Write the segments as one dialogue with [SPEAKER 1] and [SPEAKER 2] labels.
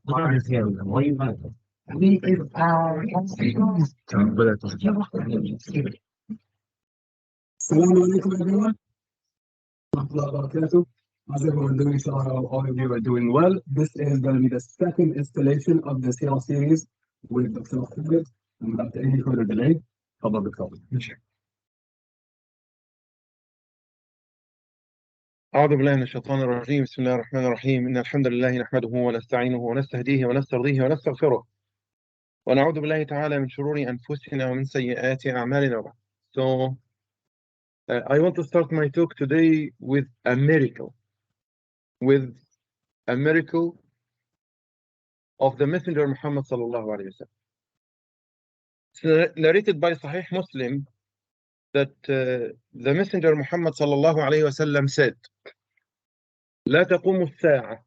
[SPEAKER 1] Assalamu alaikum everyone. How's everyone doing? So all of you are doing well. This is going to be the second installation of the Seerah series with Dr. Khaled. And without any further delay, follow the call.
[SPEAKER 2] أعوذ بالله من الشيطان الرجيم بسم الله الرحمن الرحيم إن الحمد لله نحمده ونستعينه ونستهديه ونسترضيه ونستغفره ونعوذ بالله تعالى من شرور أنفسنا ومن سيئات أعمالنا. So I want to start my talk today with a miracle of the Messenger Muhammad sallallahu alayhi wa sallam. It's narrated by Sahih Muslim that the Messenger Muhammad sallallahu alayhi wa sallam said, لا تقوم الساعة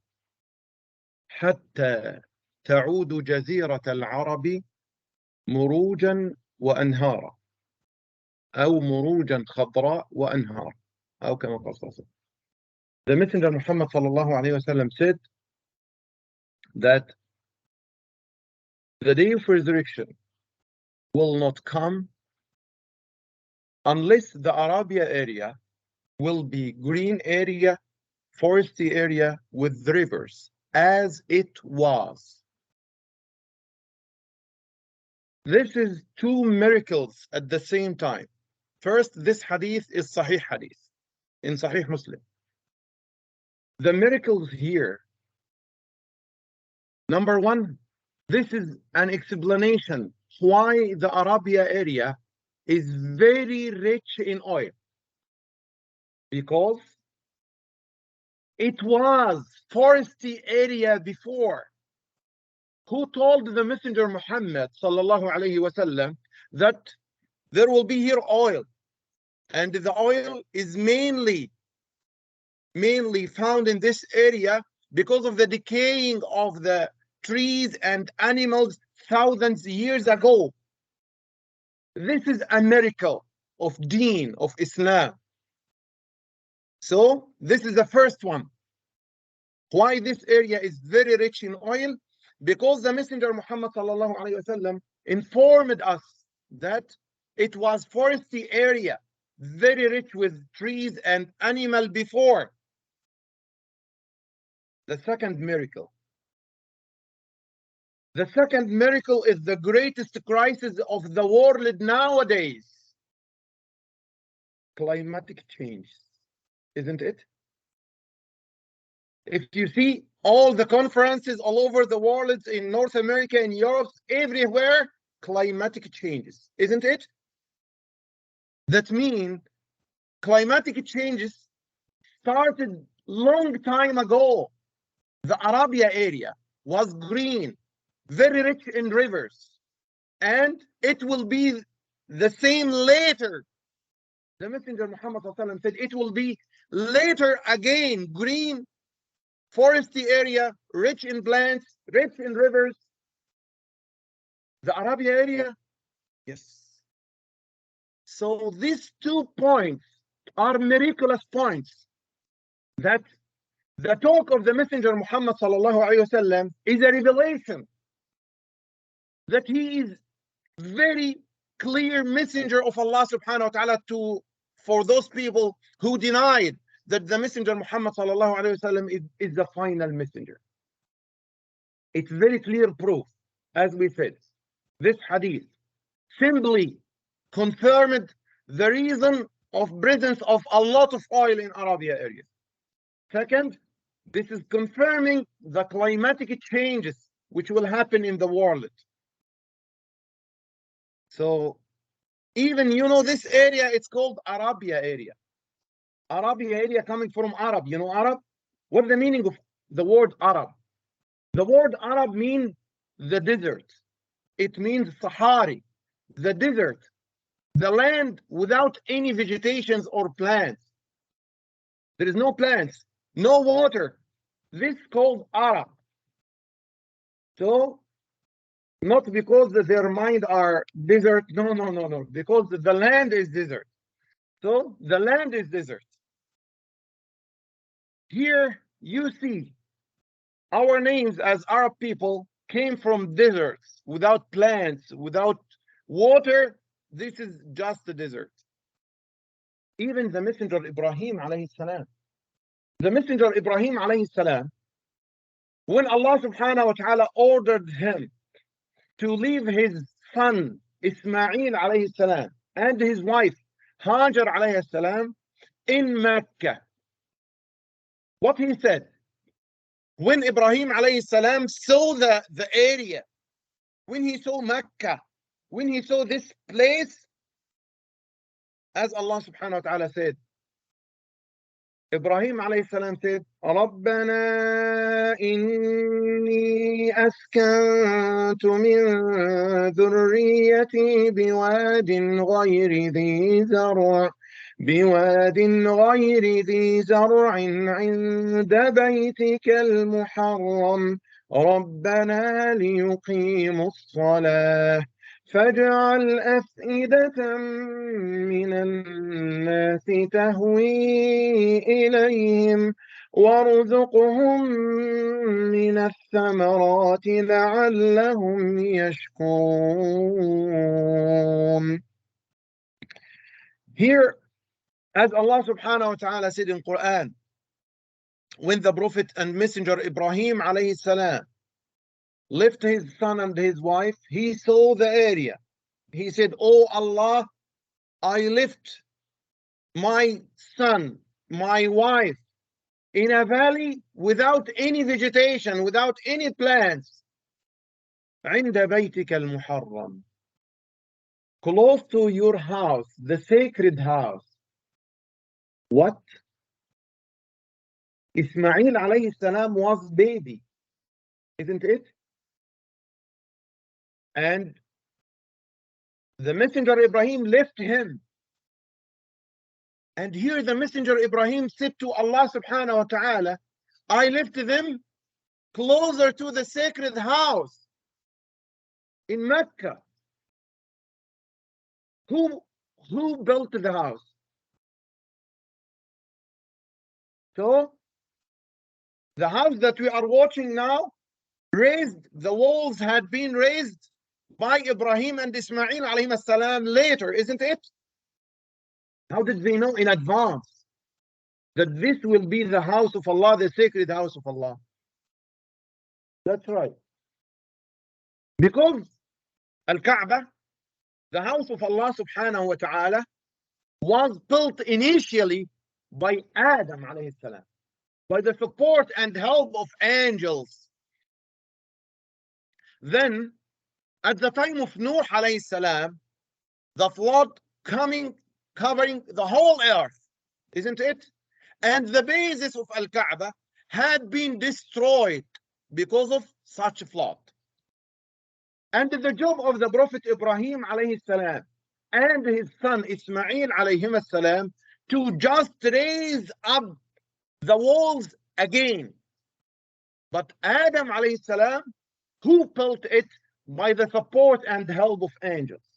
[SPEAKER 2] حتى تعود جزيرة العرب مروجا وأنهارا أو مروجا خضراء وأنهارا أو كما قال صلى الله عليه وسلم. The Messenger Muhammad sallallahu alayhi wa sallam said that the day of resurrection will not come unless the Arabia area will be green area, foresty area with rivers as it was. This is two miracles at the same time. First, this hadith is Sahih hadith in Sahih Muslim. The miracles here, number one, this is an explanation why the Arabia area is very rich in oil. Because it was foresty area before. Who told the Messenger Muhammad sallallahu alayhi wa sallam that there will be here oil, and the oil is mainly found in this area because of the decaying of the trees and animals thousands of years ago. This is a miracle of Deen, of Islam. So this is the first one. Why this area is very rich in oil? Because the Messenger Muhammad sallallahu alayhi wa sallam informed us that it was foresty area, very rich with trees and animal before. The second miracle. The second miracle is the greatest crisis of the world nowadays. Climatic change, isn't it? If you see all the conferences all over the world, in North America, in Europe, everywhere, climatic changes, isn't it? That means climatic changes started long time ago. The Arabia area was green, very rich in rivers, and it will be the same later. The Messenger Muhammad said it will be later again, green, foresty area, rich in plants, rich in rivers. The Arabia area, yes. So these 2 points are miraculous points, that the talk of the Messenger Muhammad sallallahu alaihi wasallam is a revelation, that he is very clear messenger of Allah subhanahu wa ta'ala for those people who denied that the Messenger Muhammad sallallahu alaihi wasallam is the final messenger. It's very clear proof, as we said. This hadith simply confirmed the reason of presence of a lot of oil in Arabia area. Second, this is confirming the climatic changes which will happen in the world. So even, this area, it's called Arabia area. Arabia area coming from Arab. You know Arab? What's the meaning of the word Arab? The word Arab means the desert. It means Sahara, the desert, the land without any vegetations or plants. There is no plants, no water. This is called Arab. So, not because their mind are desert. No. Because the land is desert. So, the land is desert. Here you see Our names as Arab people came from deserts, without plants, without water. This is just a desert. Even the messenger Ibrahim alayhi salam. The messenger Ibrahim alayhi salam, when Allah subhanahu wa ta'ala ordered him to leave his son Ismail alayhi salam and his wife Hajar alayhi salam in Mecca, what he said, when Ibrahim alayhi salam saw the area, when he saw Mecca, when he saw this place, as Allah subhanahu wa ta'ala said, Ibrahim alayhi salam said, رَبَّنَا إِنِّي أَسْكَنْتُ مِنْ ذُرِّيَّتِي بِوَادٍ غَيْرِ ذِي زَرْعٍ عِنْدَ بَيْتِكَ الْمُحَرَّمِ رَبَّنَا لِيُقِيمُوا الصَّلَاةَ فاجعل أفئدة من الناس تهوي إليهم وارزقهم من الثمرات لعلهم يشكرون. Here, as Allah subhanahu wa ta'ala said in Quran, when the Prophet and Messenger Ibrahim alayhi salam left his son and his wife, he saw the area. He said, "Oh Allah, I left my son, my wife, in a valley without any vegetation, without any plants. عند بيتك المحرم, close to your house, the sacred house." What? Ismail alayhi salam was baby, isn't it? And the messenger Ibrahim left him. And here the messenger Ibrahim said to Allah subhanahu wa ta'ala, I left them closer to the sacred house in Mecca. Who built the house? So the house that we are watching now, the walls had been raised by Ibrahim and Ismail alayhi salam later, isn't it? How did they know in advance that this will be the house of Allah, the sacred house of Allah? That's right. Because Al-Kaaba, the house of Allah subhanahu wa ta'ala, was built initially by Adam alayhi salam, by the support and help of angels. Then, at the time of Nuh alayhi salam, the flood covering the whole earth, isn't it? And the basis of Al-Kaaba had been destroyed because of such a flood. And the job of the Prophet Ibrahim alayhi salam and his son Ismail alayhi salam to just raise up the walls again. But Adam alayhi salam, who built it by the support and help of angels.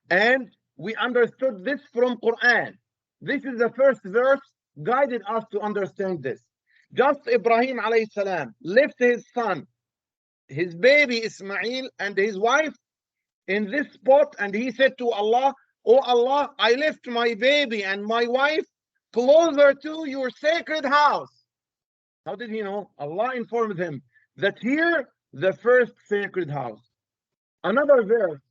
[SPEAKER 2] And we understood this from Quran. This is the first verse guided us to understand this. Just Ibrahim alayhi salam left his son, his baby Ismail and his wife in this spot, and he said to Allah, "Oh Allah, I left my baby and my wife closer to your sacred house." How did he know? Allah informed him that here the first sacred house. Another verse,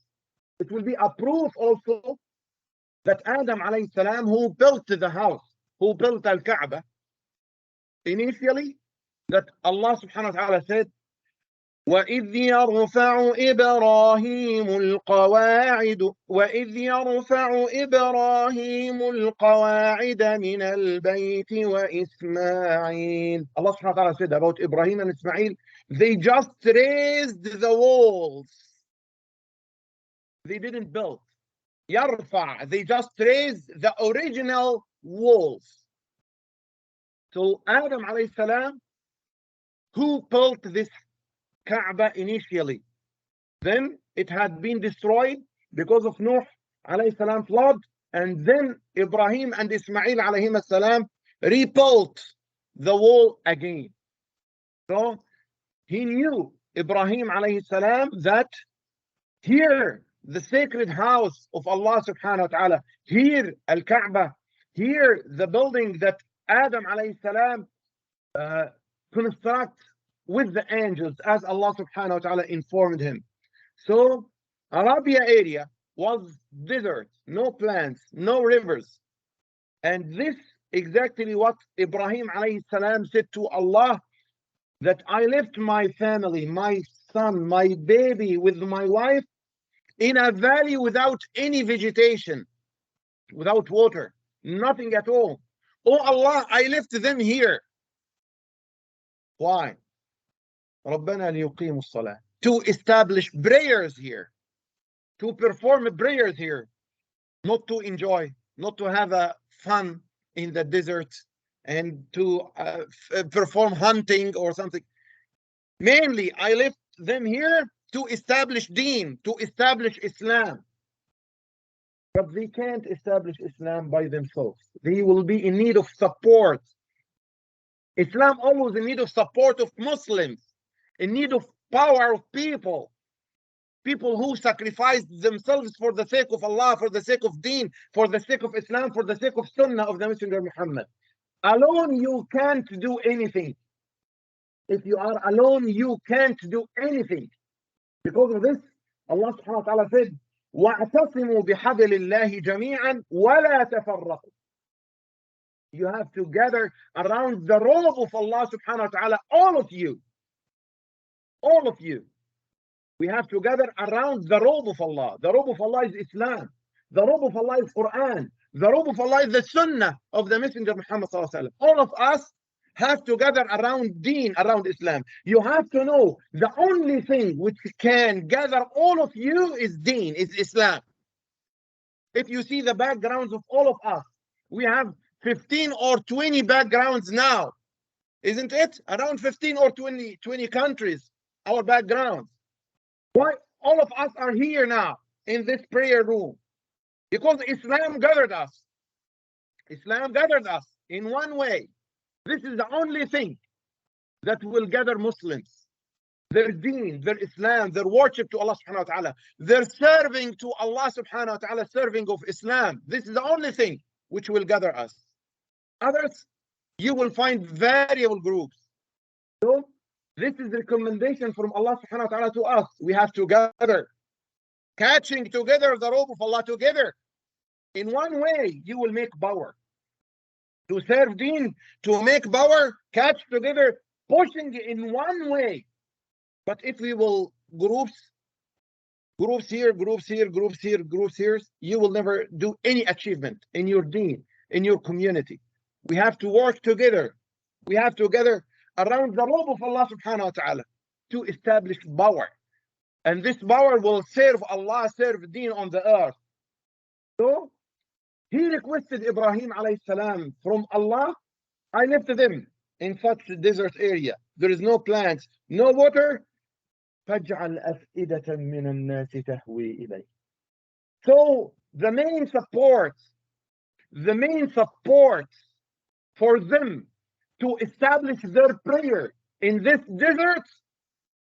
[SPEAKER 2] it will be a proof also that Adam alayhi salam, who built the house, who built Al-Kaaba, initially, that Allah subhanahu wa ta'ala said, وَإِذْ يَرْفَعُ إِبْرَاهِيمُ الْقَوَاعِدَ مِنَ الْبَيْتِ وَإِسْمَاعِيلَ. Allah subhanahu wa ta'ala said about Ibrahim and Ismail, they just raised the walls. They didn't build. يَرْفَعُ, they just raised the original walls. So Adam alayhi salam, who built this Kaaba initially, then it had been destroyed because of Nuh alayhi salam flood, and then Ibrahim and Ismail alayhi salam rebuilt the wall again. So he knew, Ibrahim alayhi salam, that here the sacred house of Allah subhanahu wa ta'ala, here Al-Kaaba, here the building that Adam alayhi salam construct with the angels, as Allah subhanahu wa ta'ala informed him. So Arabia area was desert, no plants, no rivers. And this exactly what Ibrahim alayhi salam said to Allah, that I left my family, my son, my baby with my wife in a valley without any vegetation, without water, nothing at all. Oh Allah, I left them here. Why? ربنا ليقيموا الصلاة. To establish prayers here, to perform prayers here, not to enjoy, not to have a fun in the desert and to perform hunting or something. Mainly, I left them here to establish deen, to establish Islam. But they can't establish Islam by themselves. They will be in need of support. Islam always in need of support of Muslims, in need of power of people. People who sacrificed themselves for the sake of Allah, for the sake of deen, for the sake of Islam, for the sake of Sunnah of the Messenger Muhammad. Alone, you can't do anything. If you are alone, you can't do anything. Because of this, Allah subhanahu wa ta'ala said, وَاعْتَصِمُوا بِحَبْلِ اللَّهِ جَمِيعًا وَلَا تَفَرَّقُوا. You have to gather around the robe of Allah subhanahu wa ta'ala, all of you. All of you. We have to gather around the robe of Allah. The robe of Allah is Islam. The robe of Allah is Quran. The robe of Allah is the Sunnah of the Messenger Muhammad sallallahu alaihi wasallam. All of us have to gather around deen, around Islam. You have to know the only thing which can gather all of you is deen, is Islam. If you see the backgrounds of all of us, we have 15 or 20 backgrounds now, isn't it? Around 15 or 20 countries, our backgrounds. Why all of us are here now in this prayer room? Because Islam gathered us. Islam gathered us in one way. This is the only thing that will gather Muslims. Their deen, their Islam, their worship to Allah subhanahu wa ta'ala, their serving to Allah subhanahu wa ta'ala, serving of Islam. This is the only thing which will gather us. Others, you will find variable groups. So, this is the recommendation from Allah subhanahu wa ta'ala to us. We have to gather, catching together the robe of Allah together. In one way, you will make power. To serve deen, to make power, catch together, pushing in one way. But if we will groups here, groups here, groups here, groups here, you will never do any achievement in your deen, in your community. We have to work together. We have to gather around the robe of Allah subhanahu wa ta'ala to establish power. And this power will serve Allah, serve deen on the earth. So he requested Ibrahim alayhi salam from Allah, I left them in such a desert area. There is no plants, no water. فَاجْعَلْ أَفْئِدَةً مِّنَ النَّاسِ تَهْوِي إِلَيْهِ. So the main support for them to establish their prayer in this desert,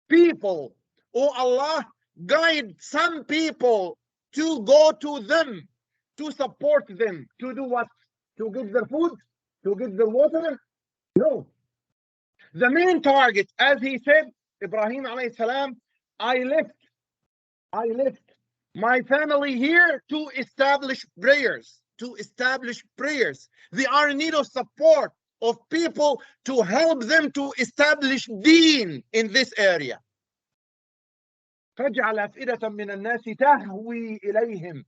[SPEAKER 2] people, oh Allah, guide some people to go to them, to support them, to do what? To get their food, to get their water? No. The main target, as he said, Ibrahim alayhi salam, I left my family here to establish prayers, They are in need of support of people to help them to establish deen in this area. فَاجْعَلْ أَفْئِدَةً مِّنَ النَّاسِ تَهْوِي إِلَيْهِمْ.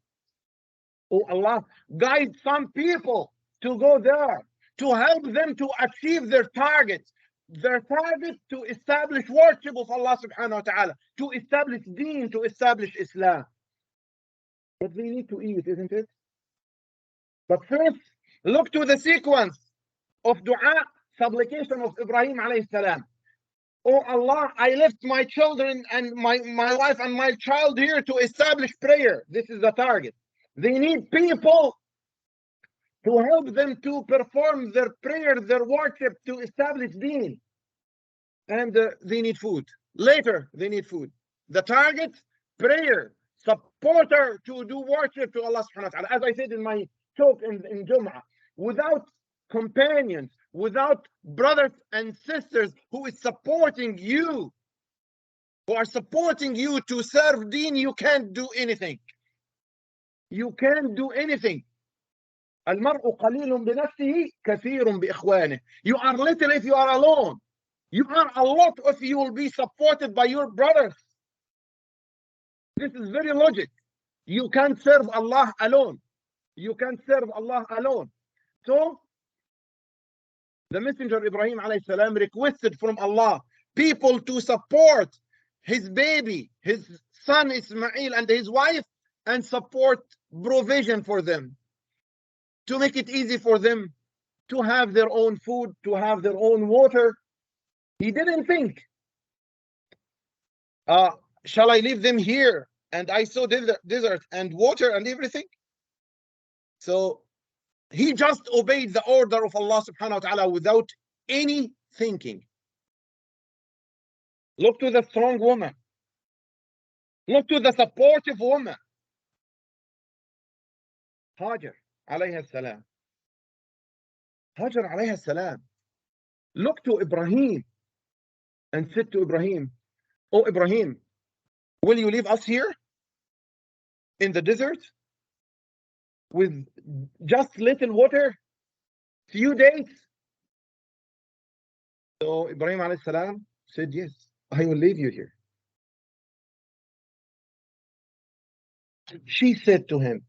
[SPEAKER 2] Oh Allah, guide some people to go there, to help them to achieve their targets. Their target to establish worship of Allah subhanahu wa ta'ala, to establish deen, to establish Islam. But they need to eat, isn't it? But first, look to the sequence of dua, supplication of Ibrahim alayhi salam. Oh Allah, I left my children and my wife and my child here to establish prayer. This is the target. They need people to help them to perform their prayer, their worship, to establish deen. and they need food. Later, they need food. The target, prayer, support her to do worship to Allah subhanahu wa ta'ala. As I said in my talk in Jum'ah, without companions, without brothers and sisters who is supporting you, who are supporting you to serve deen, you can't do anything. You can't do anything. المرء قليل بنفسه كثير بإخوانه. You are little if you are alone. You are a lot if you will be supported by your brothers. This is very logic. You can't serve Allah alone. You can't serve Allah alone. So, the Messenger Ibrahim alayhi salam requested from Allah people to support his baby, his son Ismail and his wife, and support provision for them, to make it easy for them to have their own food, to have their own water. He didn't think, shall I leave them here and I saw desert and water and everything? So he just obeyed the order of Allah subhanahu wa ta'ala without any thinking. Look to the strong woman. Look to the supportive woman. Hajar alayha salam. Hajar alayha salam. Look to Ibrahim and said to Ibrahim, "Oh Ibrahim, will you leave us here in the desert with just little water, few days?" So Ibrahim alayhi salam said, "Yes, I will leave you here." She said to him,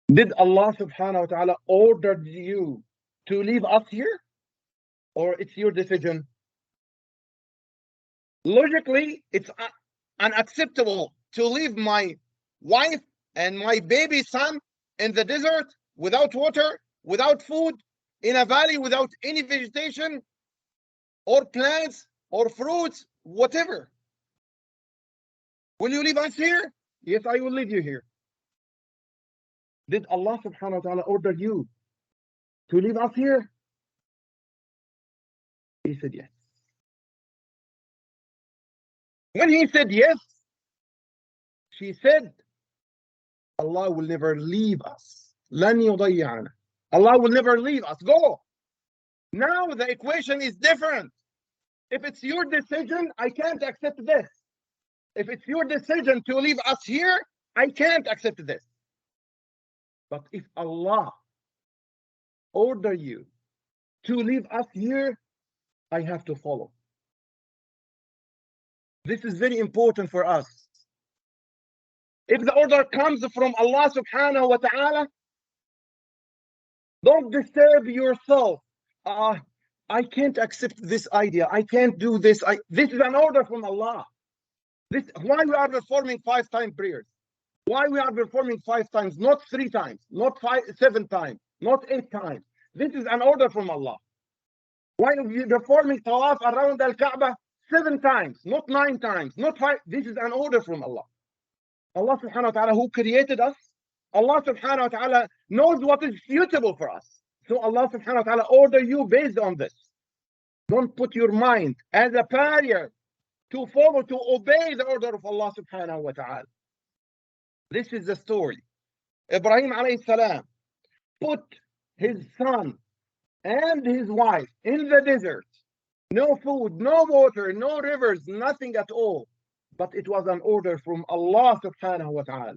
[SPEAKER 2] "Did Allah subhanahu wa ta'ala order you to leave us here, or it's your decision?" Logically, it's unacceptable to leave my wife and my baby son in the desert without water, without food, in a valley without any vegetation or plants or fruits, whatever. Will you leave us here? Yes, I will leave you here. Did Allah subhanahu wa ta'ala order you to leave us here? He said yes. When he said yes, she said, Allah will never leave us. لن يضيعنا. Allah will never leave us. Go. Now the equation is different. If it's your decision, I can't accept this. If it's your decision to leave us here, I can't accept this. But if Allah order you to leave us here, I have to follow. This is very important for us. If the order comes from Allah subhanahu wa ta'ala, don't disturb yourself. I can't accept this idea. I can't do this. This is an order from Allah. Why we are performing 5 times prayers? Why we are performing 5 times, not 3 times, not 7 times, not 8 times? This is an order from Allah. Why are we performing tawaf around Al-Kaaba 7 times, not 9 times, not 5? This is an order from Allah. Allah subhanahu wa ta'ala who created us, Allah subhanahu wa ta'ala knows what is suitable for us. So Allah subhanahu wa ta'ala order you based on this. Don't put your mind as a barrier to follow, to obey the order of Allah subhanahu wa ta'ala. This is the story. Ibrahim alayhi salam put his son and his wife in the desert. No food, no water, no rivers, nothing at all. But it was an order from Allah subhanahu wa ta'ala.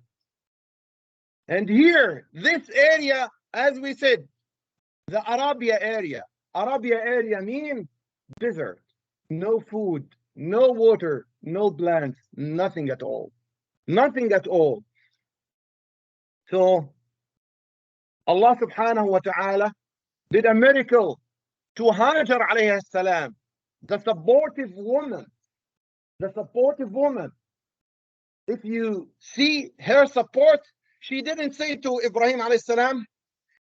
[SPEAKER 2] And here, this area, as we said, the Arabia area means desert. No food, no water, no plants, nothing at all. Nothing at all. So, Allah subhanahu wa ta'ala did a miracle to Hajar alayhi salam, the supportive woman. The supportive woman. If you see her support, she didn't say to Ibrahim alayhi salam,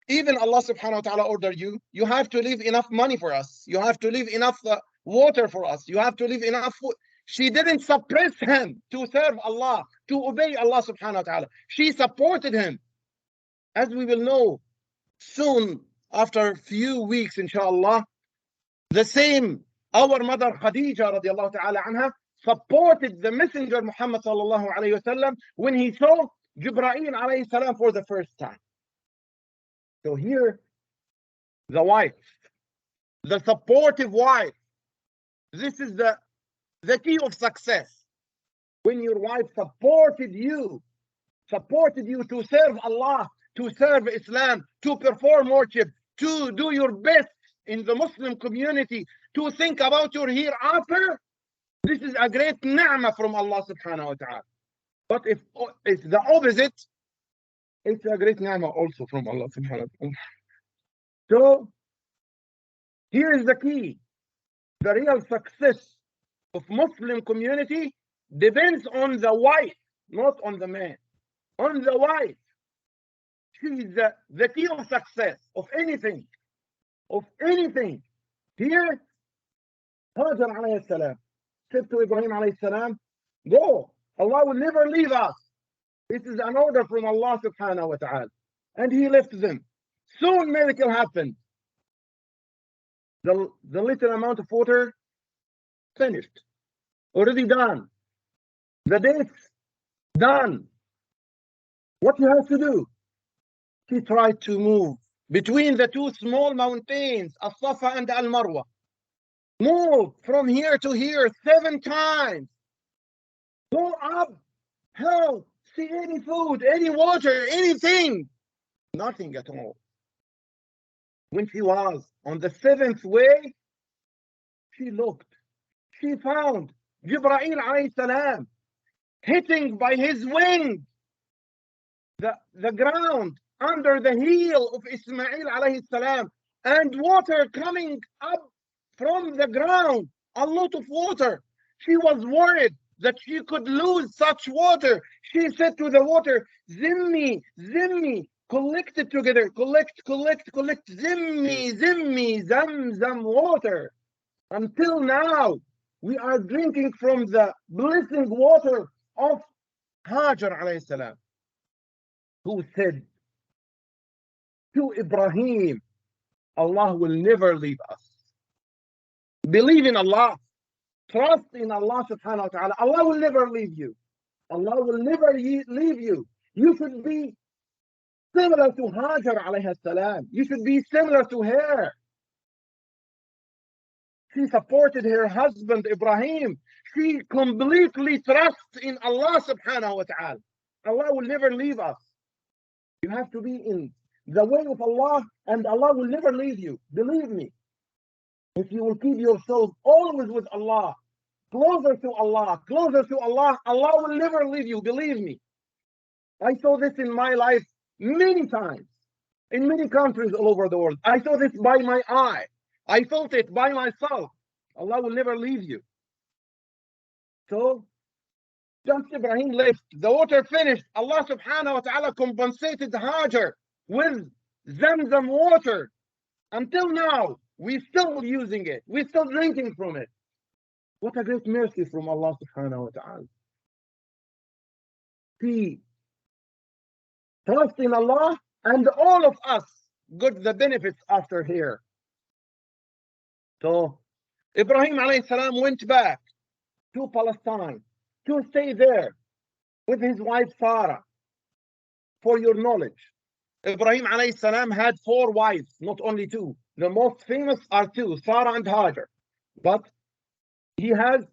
[SPEAKER 2] even Allah subhanahu wa ta'ala ordered you, you have to leave enough money for us. You have to leave enough water for us. You have to leave enough food. She didn't suppress him to serve Allah, to obey Allah subhanahu wa ta'ala. She supported him. As we will know soon, after a few weeks, inshallah, the same Our mother Khadija radiallahu ta'ala anha supported the Messenger Muhammad sallallahu alayhi wasallam when he saw Jibreel alayhi salam for the first time. So here, the wife, the supportive wife, this is the key of success. When your wife supported you to serve Allah, to serve Islam, to perform worship, to do your best in the Muslim community, to think about your hereafter, this is a great ni'mah from Allah subhanahu wa ta'ala. But if it's the opposite, it's a great ni'mah also from Allah subhanahu wa ta'ala. So here is the key. The real success of Muslim community depends on the wife, not on the man. On the wife. She is the key of success of anything. Of anything. Here, Hajar alayhi salam said to Ibrahim alayhi salam, go. Allah will never leave us. This is an order from Allah subhanahu wa ta'ala. And he left them. Soon miracle happened. The little amount of water finished. Already done. The dates done. What you have to do? He tried to move between the two small mountains, As-Safa and Al-Marwa. Move from here to here 7 times. Go up. Help. See any food, any water, anything. Nothing at all. When she was on the 7th way, she looked. She found Jibreel alayhi salam hitting by his wing the ground under the heel of Ismail alayhi salam, and water coming up from the ground, a lot of water. She was worried that she could lose such water. She said to the water, Zimmi, Zimmi, collect it together, collect, Zimmi, Zimmi, Zamzam water. Until now, we are drinking from the blessing water of Hajar alayhi salam, who said to Ibrahim, Allah will never leave us. Believe in Allah. Trust in Allah subhanahu wa ta'ala. Allah will never leave you. Allah will never leave you. You should be similar to Hajar alayhi salam. You should be similar to her. She supported her husband Ibrahim. She completely trusts in Allah subhanahu wa ta'ala. Allah will never leave us. You have to be in the way of Allah, and Allah will never leave you. Believe me. If you will keep yourself always with Allah, closer to Allah, Allah will never leave you. Believe me. I saw this in my life many times, in many countries all over the world. I saw this by my eye. I felt it by myself. Allah will never leave you. So, just Ibrahim left. The water finished. Allah subhanahu wa ta'ala compensated Hajar with Zamzam water. Until now, we're still using it. We're still drinking from it. What a great mercy from Allah subhanahu wa ta'ala. See, trust in Allah, and all of us got the benefits after here. So, Ibrahim alayhi salam went back to Palestine to stay there with his wife Sarah. For your knowledge, Ibrahim alayhi salam had 4 wives, not only 2. The most famous are 2, Sarah and Hajar. But he has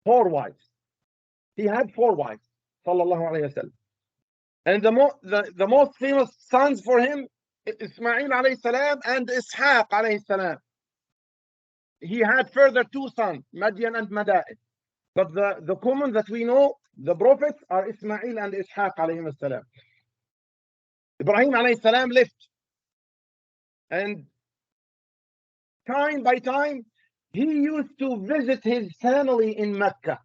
[SPEAKER 2] 4 wives. He had 4 wives, sallallahu alayhi wa sallam. And the most famous sons for him, Ismail alayhi salam and Ishaq alayhi salam. He had further 2 sons, Madian and Madain. But the common that we know, the prophets, are Ismail and Ishaq alayhi salam. Ibrahim alayhi salam left. And time by time, he used to visit his family in Mecca.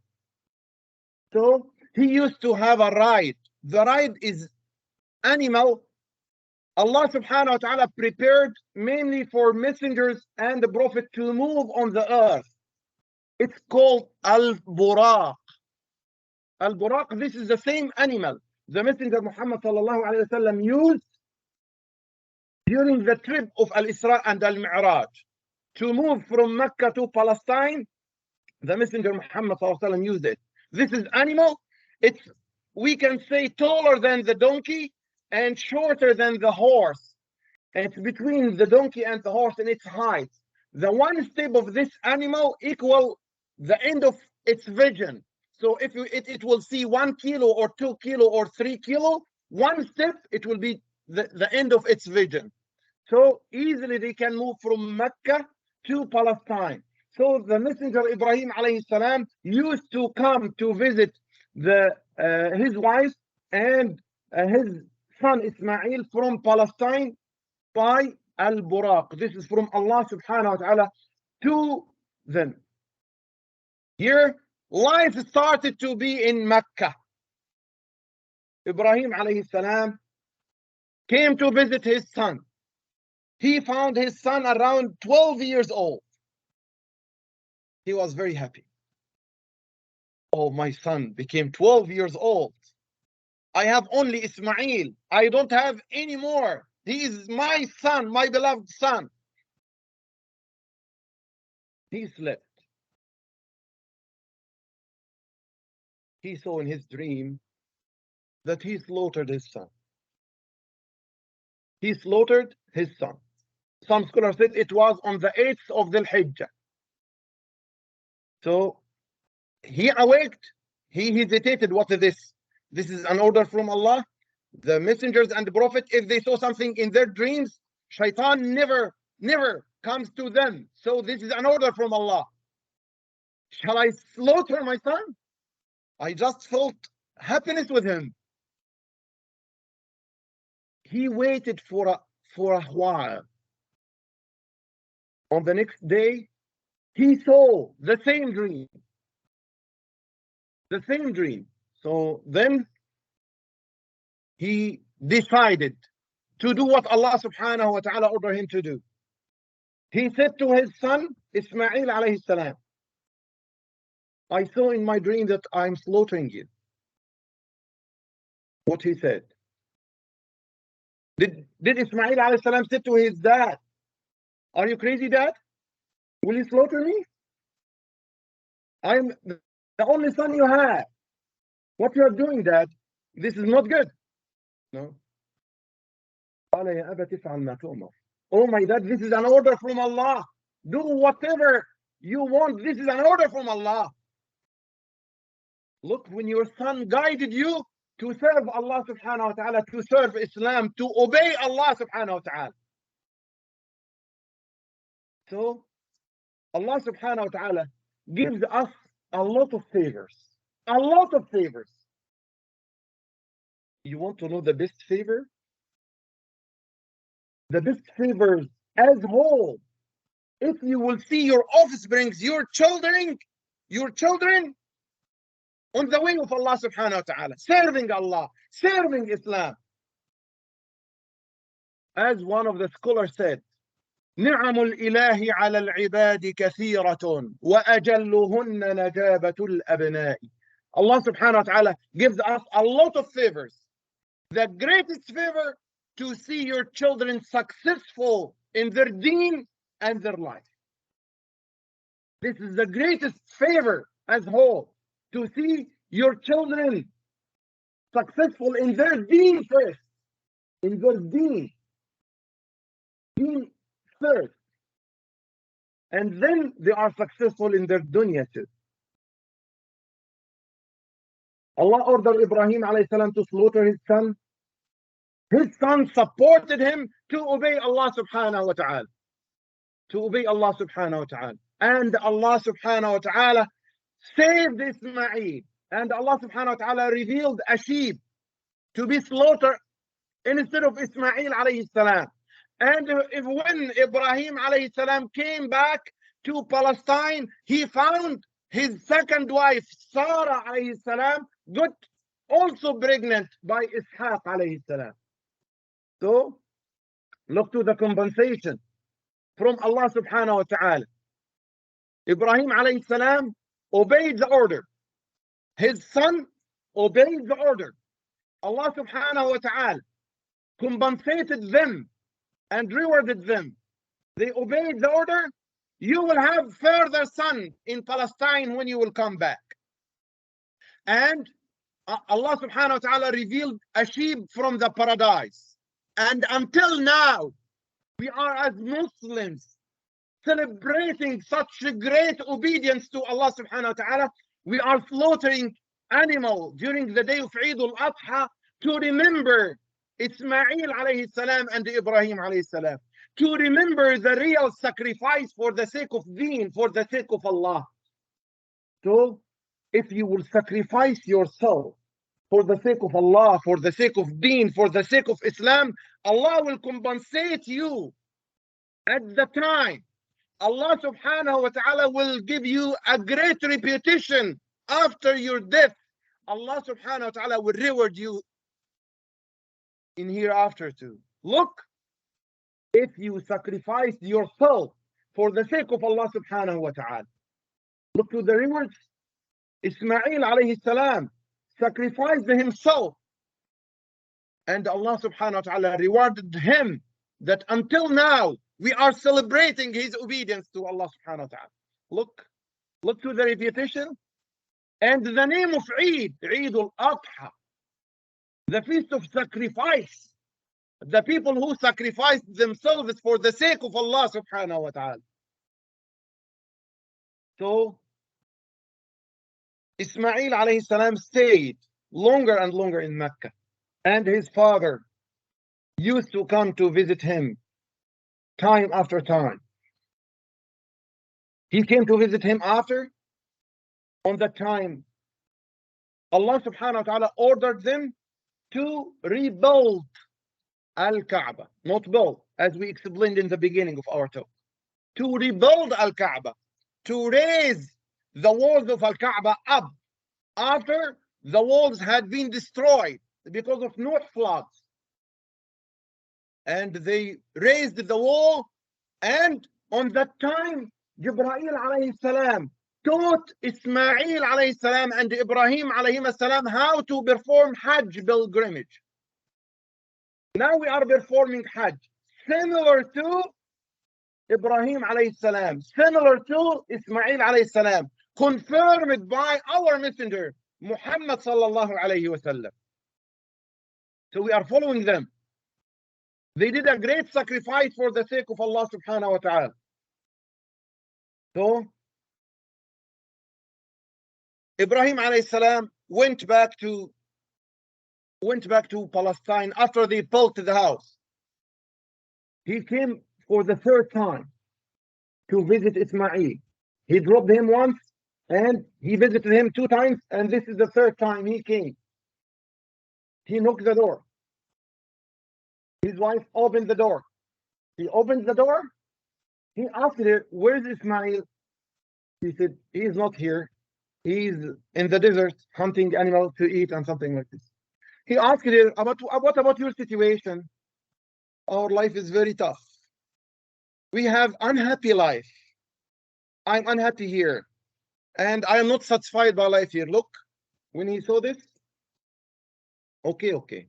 [SPEAKER 2] So he used to have a ride. The ride is animal. Allah subhanahu wa ta'ala prepared mainly for messengers and the prophet to move on the earth. It's called Al-Buraq. Al-Buraq, this is the same animal the Messenger Muhammad sallallahu alayhi wa sallam used during the trip of Al-Isra and Al-Mi'raj. to move from Mecca to Palestine, the Messenger Muhammad ﷺ used it. This is animal. It's, we can say, taller than the donkey and shorter than the horse. And it's between the donkey and the horse in its height. The one step of this animal equal the end of its vision. So if it will see 1 kilo or 2 kilo or 3 kilo, one step, it will be the end of its vision. So easily they can move from Mecca to Palestine. So the Messenger Ibrahim alayhi salam used to come to visit his wife and his son Ismail from Palestine by Al-Buraq. This is from Allah subhanahu wa ta'ala to them. Here, life started to be in Mecca. Ibrahim alayhi salam came to visit his son. He found his son around 12 years old. He was very happy. Oh, my son became 12 years old. I have only Ismail. I don't have any more. He is my son, my beloved son. He slept. He saw in his dream that he slaughtered his son. He slaughtered his son. Some scholars said it was on the 8th of the Hijjah. So he awaked. He hesitated. What is this? This is an order from Allah. The messengers and the prophet, if they saw something in their dreams, shaitan never comes to them. So this is an order from Allah. Shall I slaughter my son? I just felt happiness with him. He waited for a while. On the next day, he saw the same dream. The same dream. So then he decided to do what Allah subhanahu wa ta'ala ordered him to do. He said to his son, Ismail alayhi salam, I saw in my dream that I'm slaughtering you. What he said. Did Ismail alayhi salam say to his dad, are you crazy, dad? Will you slaughter me? I'm the only son you have. What you are doing, dad, this is not good. No. Oh my dad, this is an order from Allah. Do whatever you want. This is an order from Allah. Look, when your son guided you to serve Allah subhanahu wa ta'ala, to serve Islam, to obey Allah subhanahu wa ta'ala. So Allah subhanahu wa ta'ala gives us a lot of favors. A lot of favors. You want to know the best favor? The best favors as whole. If you will see your offsprings, your children on the way of Allah subhanahu wa ta'ala, serving Allah, serving Islam. As one of the scholars said, نعم الإله على العباد كثيرة وأجلهن نجابة الأبناء. Allah subhanahu wa ta'ala gives us a lot of favors. The greatest favor, to see your children successful in their deen and their life. This is the greatest favor as whole, to see your children successful in their deen first, in their deen first, and then they are successful in their dunya too. Allah ordered Ibrahim alayhi salam to slaughter his son. His son supported him to obey Allah subhanahu wa ta'ala. To obey Allah subhanahu wa ta'ala. And Allah subhanahu wa ta'ala saved Ismail. And Allah subhanahu wa ta'ala revealed a sheep to be slaughtered instead of Ismail alayhi salam. And when Ibrahim alayhi salam came back to Palestine, he found his second wife, Sarah alayhi salam, got also pregnant by Ishaq alayhi salam. So, look to the compensation from Allah subhanahu wa ta'ala. Ibrahim alayhi salam obeyed the order. His son obeyed the order. Allah subhanahu wa ta'ala compensated them and rewarded them. They obeyed the order You will have further son in Palestine when you will come back. And Allah subhanahu wa ta'ala revealed a sheep from the paradise. And until now, we are as Muslims celebrating such great obedience to Allah subhanahu wa ta'ala. We are slaughtering animal during the day of Eid al-Adha to remember Ismail alayhi salam and Ibrahim alayhi salam, to remember the real sacrifice for the sake of deen, for the sake of Allah. So if you will sacrifice yourself for the sake of Allah, for the sake of deen, for the sake of Islam, Allah will compensate you at the time. Allah subhanahu wa ta'ala will give you a great reputation after your death. Allah subhanahu wa ta'ala will reward you in hereafter too. Look, if you sacrifice yourself for the sake of Allah subhanahu wa ta'ala, look to the rewards. Ismail alayhi salam sacrificed himself, and Allah subhanahu wa ta'ala rewarded him that until now we are celebrating his obedience to Allah subhanahu wa ta'ala. Look to the repetition and the name of Eid, Eid al-Adha, the feast of sacrifice, the people who sacrificed themselves for the sake of Allah subhanahu wa ta'ala. So Ismail alayhi salam stayed longer and longer in Mecca, and his father used to come to visit him time after time. He came to visit him after, on that time, Allah subhanahu wa ta'ala ordered them to rebuild Al-Kaaba, not build, as we explained in the beginning of our talk. To rebuild Al-Kaaba, to raise the walls of Al-Kaaba up after the walls had been destroyed because of Noah floods. And they raised the wall, and on that time, Jibreel alayhi salam taught Ismail alayhi salam and Ibrahim alayhi salam how to perform Hajj pilgrimage. Now we are performing Hajj, similar to Ibrahim alayhi salam, similar to Ismail alayhi salam, confirmed by our messenger, Muhammad sallallahu alayhi wa sallam. So we are following them. They did a great sacrifice for the sake of Allah subhanahu wa ta'ala. So Ibrahim alayhi salam went back to Palestine after they built the house. He came for the third time to visit Ismail. He dropped him once and he visited him 2 times, and this is the third time he came. He knocked the door. His wife opened the door. He opened the door. He asked her, "Where's Ismail?" He said, "He's not here. He's in the desert hunting animals to eat," and something like this. He asked her, what about your situation? "Our life is very tough. We have unhappy life. I'm unhappy here, and I am not satisfied by life here." Look, when he saw this, okay.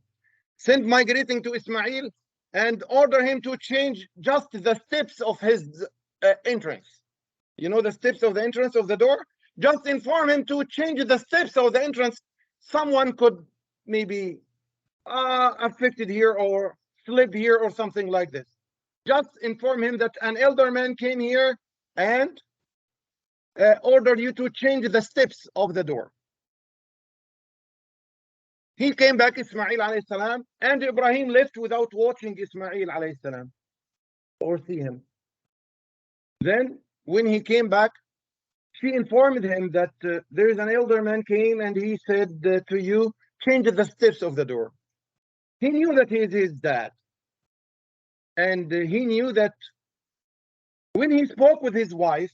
[SPEAKER 2] Send my greeting to Ismail and order him to change just the steps of his entrance. You know the steps of the entrance of the door? Just inform him to change the steps of the entrance. Someone could maybe affected here or slip here or something like this. Just inform him that an elder man came here and ordered you to change the steps of the door. He came back, Ismail alayhi salam, and Ibrahim left without watching Ismail alayhi salam or see him. Then when he came back, she informed him that there is an elder man came and he said to you, change the steps of the door. He knew that he is his dad. And he knew that when he spoke with his wife,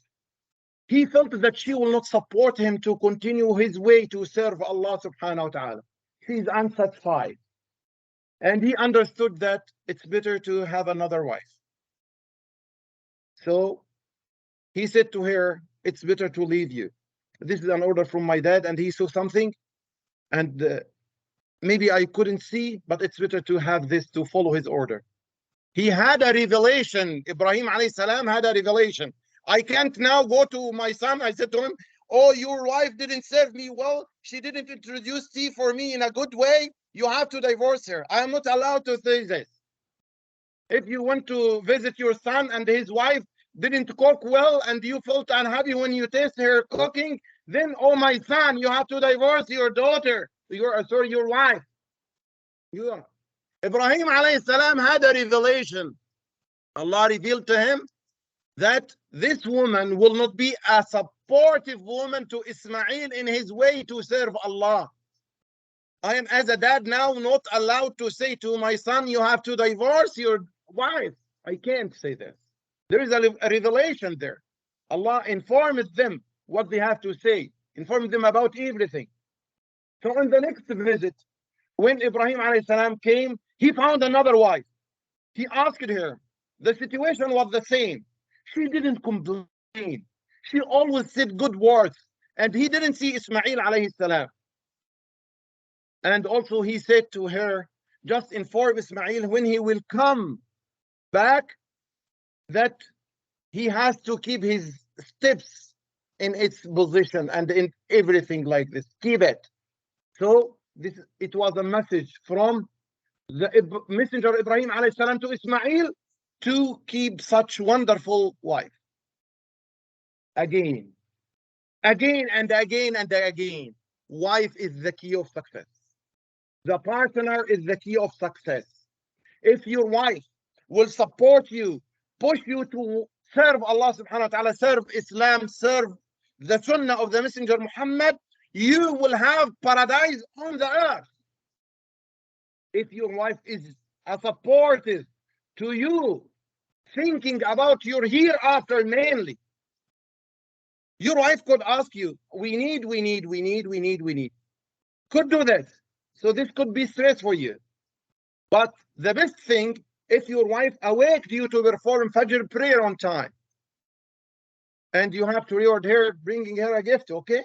[SPEAKER 2] he felt that she will not support him to continue his way to serve Allah subhanahu wa ta'ala. She's unsatisfied. And he understood that it's better to have another wife. So he said to her, it's better to leave you. This is an order from my dad, and he saw something, and maybe I couldn't see, but it's better to have this, to follow his order. He had a revelation. Ibrahim alayhi salam had a revelation. I can't now go to my son. I said to him, oh, your wife didn't serve me well. She didn't introduce tea for me in a good way. You have to divorce her. I am not allowed to say this. If you went to visit your son and his wife didn't cook well and you felt unhappy when you taste her cooking, then, oh, my son, you have to divorce your daughter, your wife. Ibrahim alayhi salam had a revelation. Allah revealed to him that this woman will not be a supportive woman to Ismail in his way to serve Allah. I am, as a dad now, not allowed to say to my son, you have to divorce your wife. I can't say this. There is a revelation there. Allah informed them what they have to say, informed them about everything. So on the next visit, when Ibrahim alayhi salam came, he found another wife. He asked her. The situation was the same. She didn't complain. She always said good words. And he didn't see Ismail alayhi salam. And also he said to her, just inform Ismail when he will come back that he has to keep his steps in its position and in everything like this. Keep it. So it was a message from the messenger Ibrahim alayhi salam to Ismail to keep such wonderful wife. Again and again and again. Wife is the key of success. The partner is the key of success. If your wife will support you, push you to serve Allah subhanahu wa ta'ala, serve Islam, serve the sunnah of the messenger Muhammad, you will have paradise on the earth. If your wife is a supportive to you, thinking about your hereafter mainly, your wife could ask you, we need. Could do this. So this could be stress for you. But the best thing, if your wife awaked you to perform Fajr prayer on time, and you have to reward her, bringing her a gift, okay?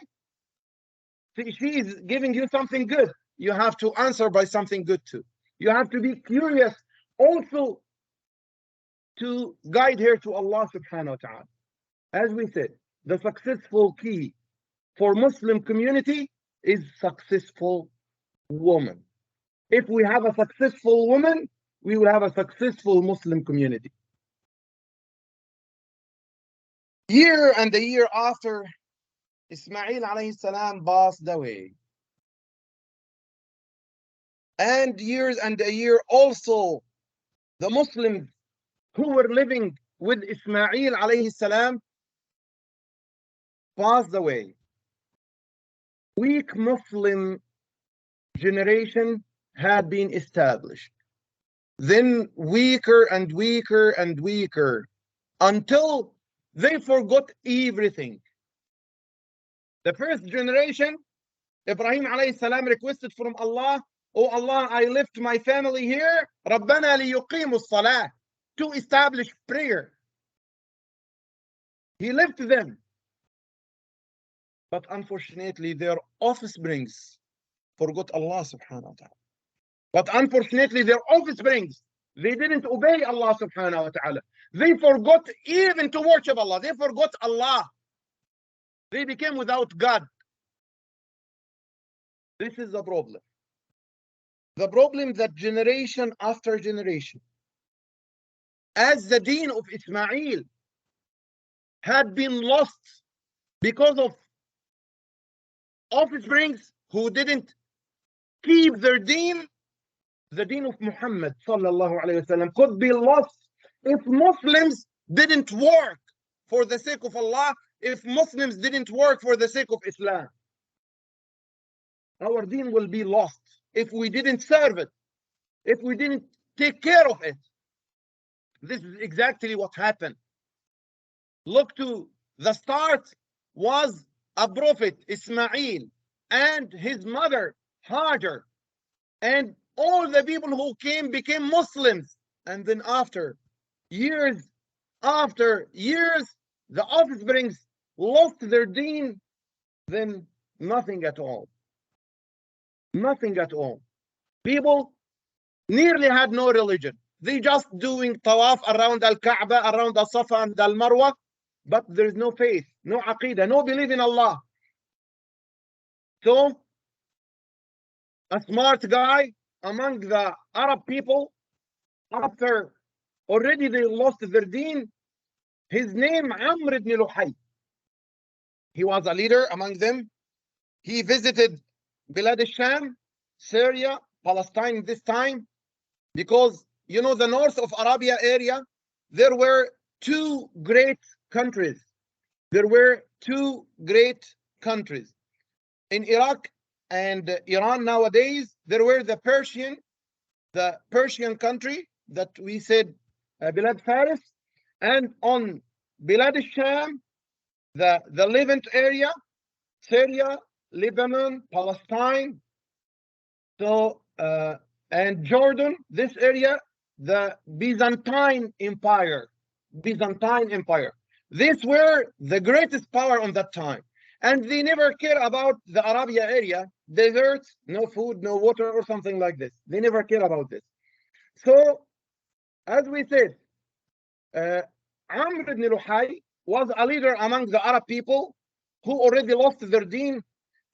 [SPEAKER 2] She is giving you something good. You have to answer by something good too. You have to be curious also to guide her to Allah subhanahu wa ta'ala. As we said, the successful key for Muslim community is successful woman. If we have a successful woman, we will have a successful Muslim community. Year and a year after, Ismail alayhi salam passed away. And years and a year also, the Muslims who were living with Ismail alayhi salam passed away. Weak Muslim generation had been established. Then weaker and weaker and weaker until they forgot everything. The first generation, Ibrahim alayhi salam requested from Allah, oh Allah, I left my family here, رَبَّنَا لِيُقِيمُوا الصَّلَاةِ, to establish prayer. He left them. But unfortunately, their offsprings forgot Allah subhanahu wa ta'ala. But unfortunately, their offsprings, they didn't obey Allah subhanahu wa ta'ala. They forgot even to worship Allah. They forgot Allah. They became without God. This is the problem. The problem that generation after generation, as the deen of Ismail had been lost because of offsprings who didn't keep their deen, the deen of Muhammad sallallahu alayhi wasallam could be lost if Muslims didn't work for the sake of Allah, if Muslims didn't work for the sake of Islam. Our deen will be lost if we didn't serve it, if we didn't take care of it. This is exactly what happened. Look to the start was a prophet, Ismail, and his mother, Hajar, and all the people who came became Muslims. And then years after years, the offsprings lost their deen, then nothing at all. Nothing at all. People nearly had no religion. They just doing tawaf around Al-Kaaba, around Al-Safa and Al-Marwa. but there is no faith, no aqidah, no belief in Allah. So a smart guy among the Arab people, after already they lost their deen, his name Amr ibn Luhay. He was a leader among them. He visited Bilad al-Sham, Syria, Palestine this time, because you know the north of Arabia area, there were two great countries. There were two great countries. In Iraq and Iran nowadays, there were the Persian country that we said Bilad Faris, and on Bilad al-Sham, the Levant area, Syria, Lebanon, Palestine, so and Jordan, this area, the Byzantine Empire. These were the greatest power on that time. And they never care about the Arabia area, deserts, no food, no water, or something like this. They never care about this. So, as we said, Amr ibn Luhay was a leader among the Arab people who already lost their deen.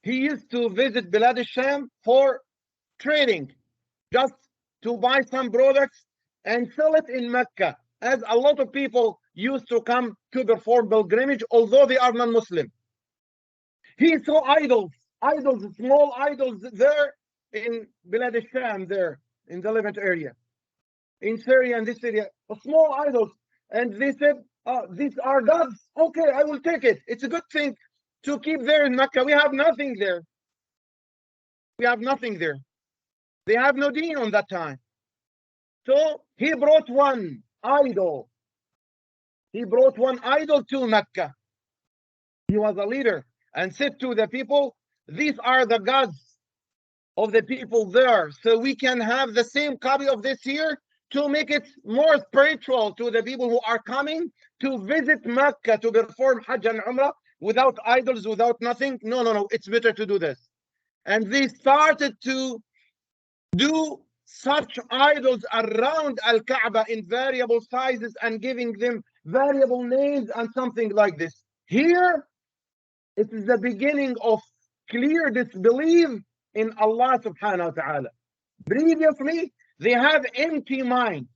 [SPEAKER 2] He used to visit Bilad al-Sham for trading, just to buy some products and sell it in Mecca, as a lot of people used to come to perform pilgrimage, although they are non-Muslim. He saw idols, small idols there in Bilad al-Sham, there in the Levant area, in Syria and this area, small idols. And they said, these are gods. Okay, I will take it. It's a good thing to keep there in Mecca. We have nothing there. They have no deen on that time. So he brought one idol. To Mecca. He was a leader and said to the people, these are the gods of the people there. So we can have the same copy of this here to make it more spiritual to the people who are coming to visit Mecca to perform Hajj and Umrah without idols, without nothing. No. It's better to do this. And they started to do such idols around Al-Kaaba in variable sizes and giving them variable names and something like this. Here, it is the beginning of clear disbelief in Allah subhanahu wa ta'ala. Previously, they have empty mind.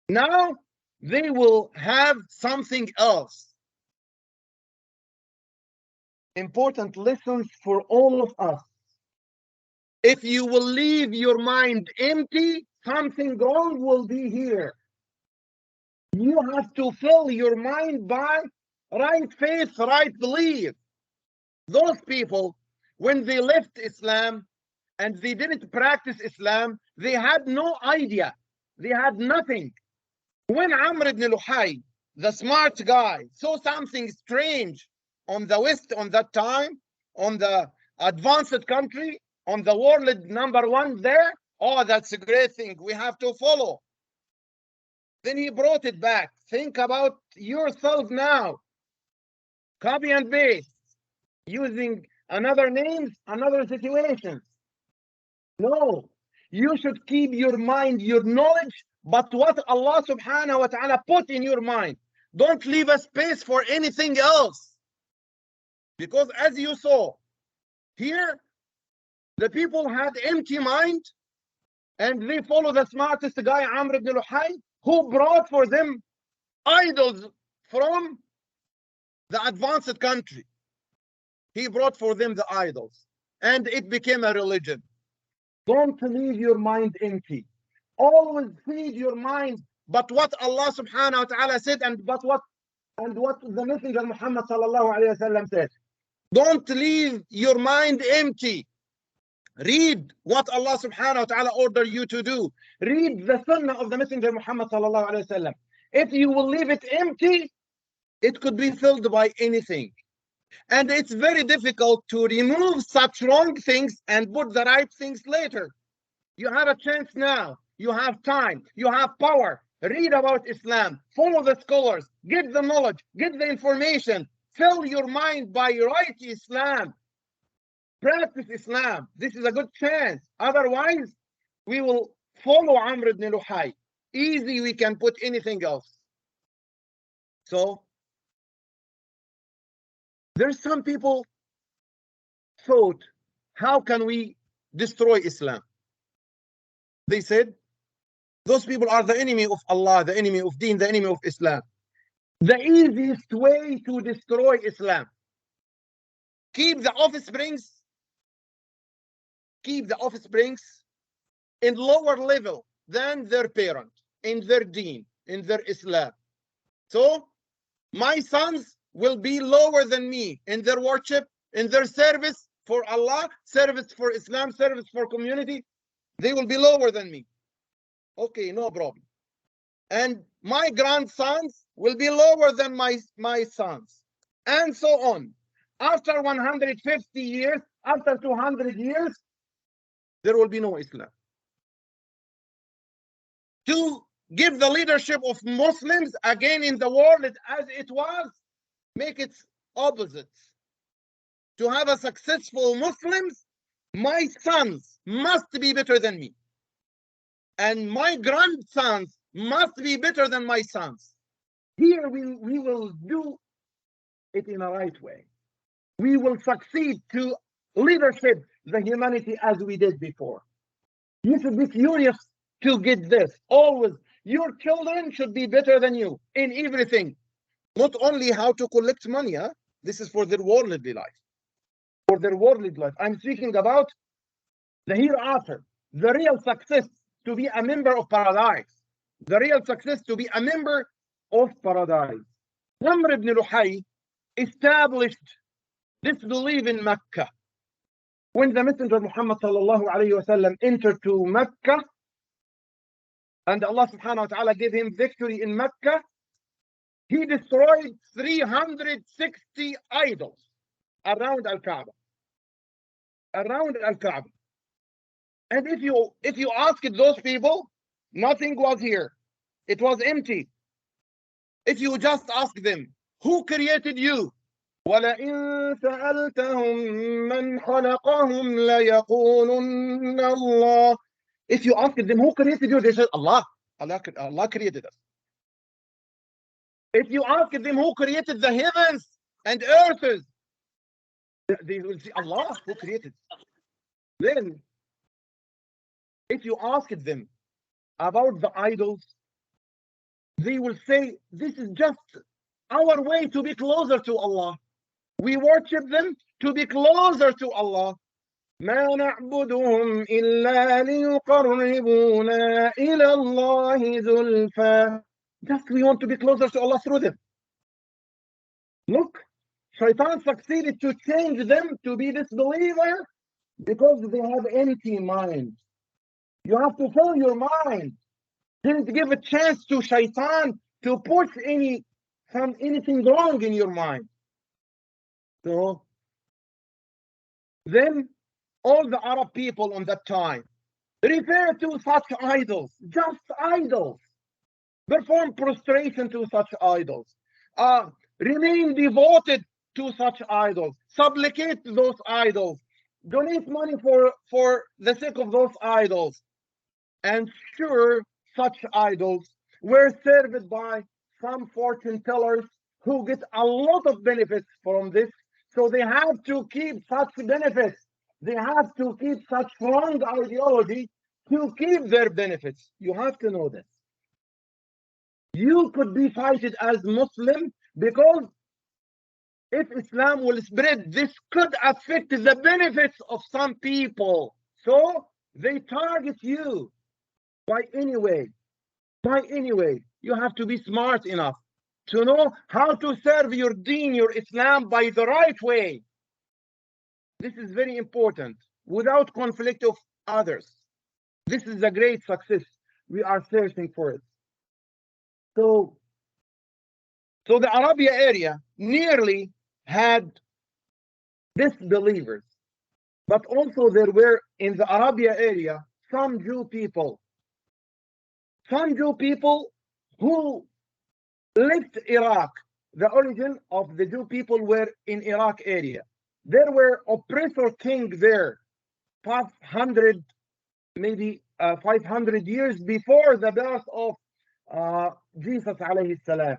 [SPEAKER 2] Now, they will have something else. Important lessons for all of us. If you will leave your mind empty, something wrong will be here. You have to fill your mind by right faith, right belief. Those people, when they left Islam and they didn't practice Islam, they had no idea. They had nothing. When Amr ibn Luhay, the smart guy, saw something strange on the West on that time, on the advanced country, on the world #1 there, oh, that's a great thing. We have to follow. Then he brought it back. Think about yourself now. Copy and paste. Using another names, another situations. No. You should keep your mind, your knowledge, but what Allah subhanahu wa ta'ala put in your mind. Don't leave a space for anything else. Because as you saw, here, the people had empty mind, and they follow the smartest guy, Amr ibn Luhay, who brought for them idols from the advanced country. He brought for them the idols, and it became a religion. Don't leave your mind empty. Always feed your mind, but what Allah subhanahu wa ta'ala said, and what the Messenger Muhammad sallallahu alayhi wa sallam said. Don't leave your mind empty. Read what Allah subhanahu wa ta'ala ordered you to do. Read the sunnah of the Messenger Muhammad sallallahu alayhi wa sallam. If you will leave it empty, it could be filled by anything. And it's very difficult to remove such wrong things and put the right things later. You have a chance now. You have time. You have power. Read about Islam. Follow the scholars. Get the knowledge. Get the information. Fill your mind by right Islam. Practice Islam. This is a good chance. Otherwise, we will follow Amr ibn Luhay. Easy, we can put anything else. So, There's some people thought, how can we destroy Islam? They said, those people are the enemy of Allah, the enemy of Deen, the enemy of Islam. The easiest way to destroy Islam, keep the offsprings in lower level than their parent, in their Deen, in their Islam. So my sons will be lower than me in their worship, in their service for Allah, service for Islam, service for community. They will be lower than me. Okay, no problem. And my grandsons will be lower than my sons, and so on. After 150 years, after 200 years, there will be no Islam. To give the leadership of Muslims again in the world as it was, make it opposites. To have a successful Muslims, my sons must be better than me, and my grandsons must be better than my sons. Here we will do it in a right way. We will succeed to leadership the humanity as we did before. You should be curious to get this. Always, your children should be better than you in everything. Not only how to collect money, huh? This is for their worldly life. For their worldly life. I'm speaking about the hereafter, the real success to be a member of paradise. The real success to be a member of paradise. Amr ibn Luhay established this belief in Mecca. When the Messenger Muhammad sallallahu alayhi wa sallam entered to Mecca, and Allah subhanahu wa ta'ala gave him victory in Mecca, he destroyed 360 idols around Al-Kaaba. Around Al-Kaaba. And if you ask those people, nothing was here. It was empty. If you just ask them, who created you? وَلَئِن سَأَلْتَهُم مَّنْ خَلَقَهُمْ لَيَقُولُنَّ اللَّهُ. If you ask them, who created you? They said, Allah. Allah created us. If you ask them, who created the heavens and earths? They will say, Allah, who created. Then, if you ask them about the idols, they will say, this is just our way to be closer to Allah. We worship them to be closer to Allah. ما نعبدهم إلا ليقربونا إلى الله زلفى. Just we want to be closer to Allah through them. Look, Shaitan succeeded to change them to be disbeliever because they have empty minds. You have to fill your mind. Didn't give a chance to Shaitan to put anything wrong in your mind. So then all the Arab people on that time refer to such idols, just idols. Perform prostration to such idols. Remain devoted to such idols. Supplicate those idols. Donate money for the sake of those idols. And sure, such idols were served by some fortune tellers who get a lot of benefits from this. So they have to keep such benefits. They have to keep such wrong ideology to keep their benefits. You have to know this. You could be fighted as Muslim because if Islam will spread, this could affect the benefits of some people. So they target you by any way. By any way. You have to be smart enough to know how to serve your deen, your Islam by the right way. This is very important, without conflict of others. This is a great success. We are searching for it. So the Arabia area nearly had disbelievers, but also there were in the Arabia area some Jew people. Some Jew people who left Iraq. The origin of the Jew people were in Iraq area. There were oppressor kings there, 500, maybe 500 years before the birth of Jesus alayhi salam.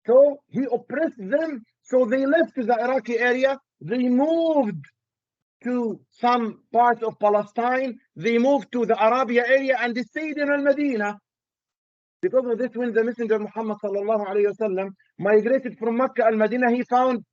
[SPEAKER 2] So he oppressed them So they left the Iraqi area, they moved to some parts of Palestine, they moved to the Arabia area, and they stayed in Al-Madinah. Because of this, when the Messenger Muhammad sallallahu alayhi wasallam migrated from Mecca Al-Madinah, he found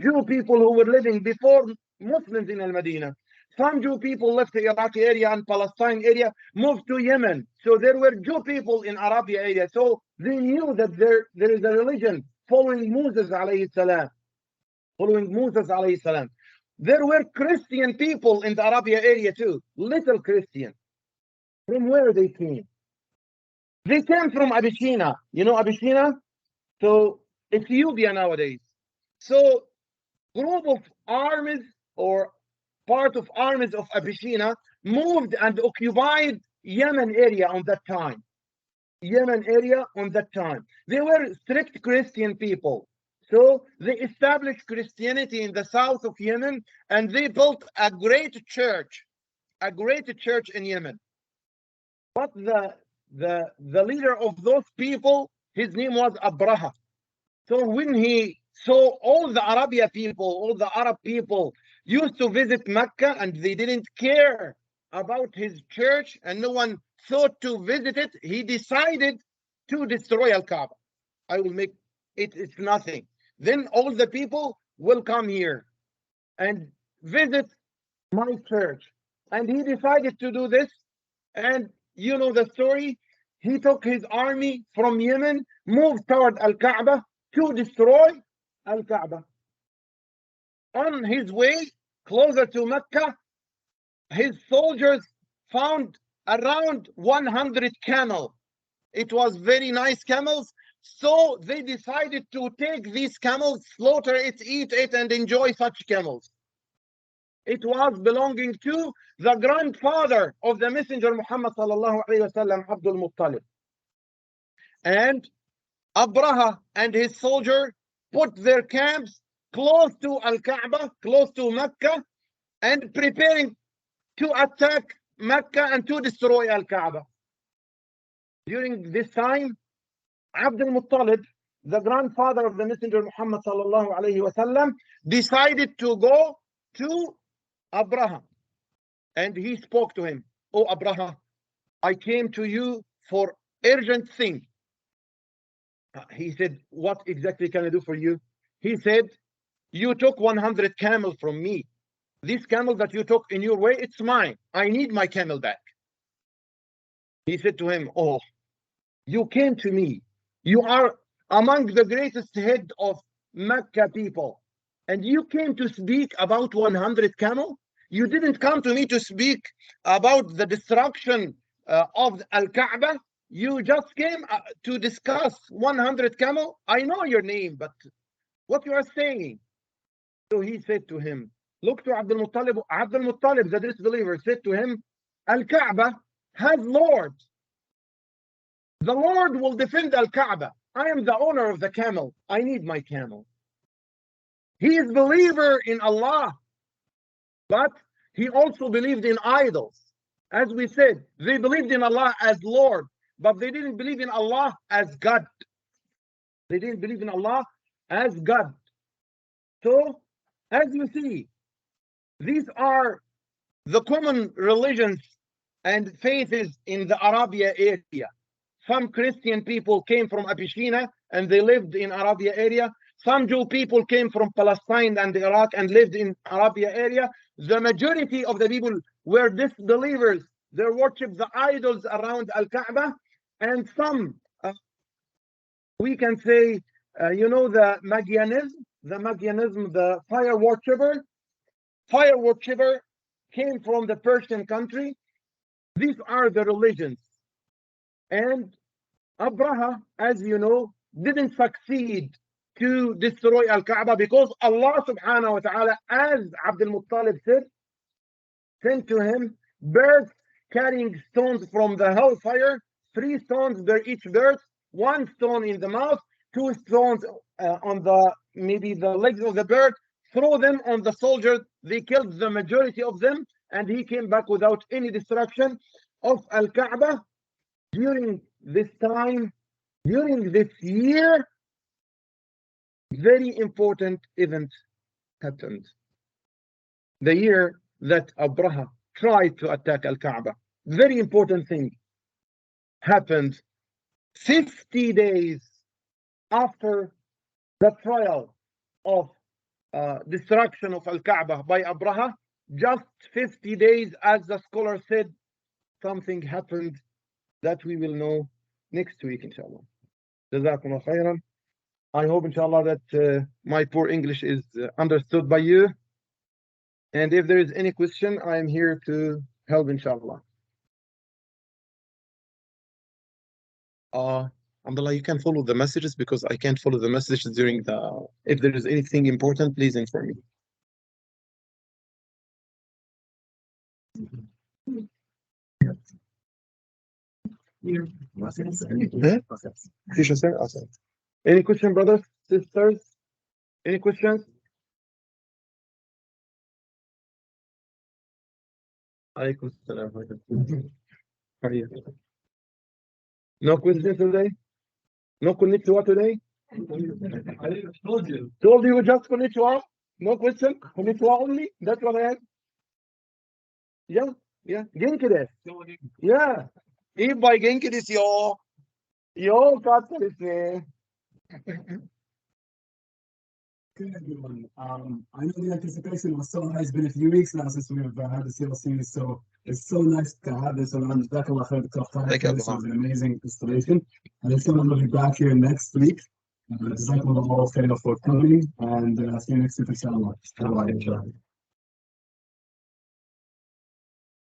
[SPEAKER 2] Jew people who were living before Muslims in Al-Madinah. Some Jew people left the Iraqi area and Palestine area, moved to Yemen. So there were Jew people in Arabia area. So they knew that there is a religion following Moses alayhi salam. Following Moses alayhi salam. There were Christian people in the Arabia area too, little Christian. From where they came? They came from Abyssinia. You know Abyssinia? So Ethiopia nowadays. So group of armies or part of armies of Abyssinia moved and occupied Yemen area on that time. Yemen area on that time. They were strict Christian people. So they established Christianity in the south of Yemen, and they built a great church in Yemen. But the leader of those people, his name was Abraha. So when he saw all the Arabia people, all the Arab people used to visit Mecca, and they didn't care about his church, and no one thought to visit it, he decided to destroy Al-Kaaba. I will make it's nothing. Then all the people will come here and visit my church. And he decided to do this. And you know the story. He took his army from Yemen, moved toward Al-Kaaba to destroy Al-Kaaba. On his way closer to Mecca, his soldiers found around 100 camels. It was very nice camels. So they decided to take these camels, slaughter it, eat it, and enjoy such camels. It was belonging to the grandfather of the Messenger Muhammad sallallahu alayhi wasallam, Abdul Muttalib. And Abraha and his soldier put their camps close to Al-Kaaba, close to Mecca, and preparing to attack Mecca and to destroy Al-Kaaba. During this time, Abdul Muttalib, the grandfather of the Messenger Muhammad sallallahu alayhi wasallam, decided to go to Abraha. And he spoke to him. Oh, Abraha, I came to you for urgent thing. He said, what exactly can I do for you? He said, you took 100 camels from me. This camel that you took in your way, it's mine. I need my camel back. He said to him, oh, you came to me. You are among the greatest head of Mecca people. And you came to speak about 100 camel? You didn't come to me to speak about the destruction of Al-Kaaba. You just came to discuss 100 camel. I know your name, but what you are saying. So he said to him, look to Abdul Muttalib. Abdul Muttalib, the disbeliever, said to him, Al-Kaaba has Lord. The Lord will defend Al-Kaaba. I am the owner of the camel. I need my camel. He is believer in Allah, but he also believed in idols. As we said, they believed in Allah as Lord, but they didn't believe in Allah as God. They didn't believe in Allah as God. So, as you see, these are the common religions and faiths in the Arabia area. Some Christian people came from Abyssinia and they lived in Arabia area. Some Jew people came from Palestine and Iraq and lived in Arabia area. The majority of the people were disbelievers. They worshiped the idols around Al-Kaaba. And some, we can say, you know, the Magianism, the fire worshipper came from the Persian country. These are the religions. And Abraha, as you know, didn't succeed to destroy Al-Kaaba because Allah subhanahu wa ta'ala, as Abdul Muttalib said, sent to him birds carrying stones from the hellfire, 3 stones per each bird, 1 stone in the mouth, 2 stones on the maybe the legs of the bird, throw them on the soldiers. They killed the majority of them, and he came back without any destruction of Al-Kaaba. During this time, during this year, very important event happened. The year that Abraha tried to attack Al-Kaaba, very important thing happened 50 days after the trial of destruction of Al-Kaaba by Abraha. Just 50 days, as the scholar said, something happened that we will know next week, inshallah. Jazakumullah khairan. I hope, inshallah, that my poor English is understood by you. And if there is any question, I am here to help, inshallah. Alhamdulillah, you can follow the messages because I can't follow the messages during the. If there is anything important, please inform me. Any question, brothers, sisters? Any questions? Alaikum salam. How are you? No questions today? No konnichiwa today? Told you just konnichiwa? No question? Konnichiwa only? That's what I had? Yeah, yeah. Genki desu. Yeah. Ibai genki desu yo. Yo, katta desu ne.
[SPEAKER 1] Good, everyone. I know the anticipation was so high. It's been a few weeks now since we've had the Seerah Series, so it's so nice to have this around. This was an amazing installation. And inshallah, we'll be back here next week. Jazakumullah all khairan for coming, and see you next week, inshallah.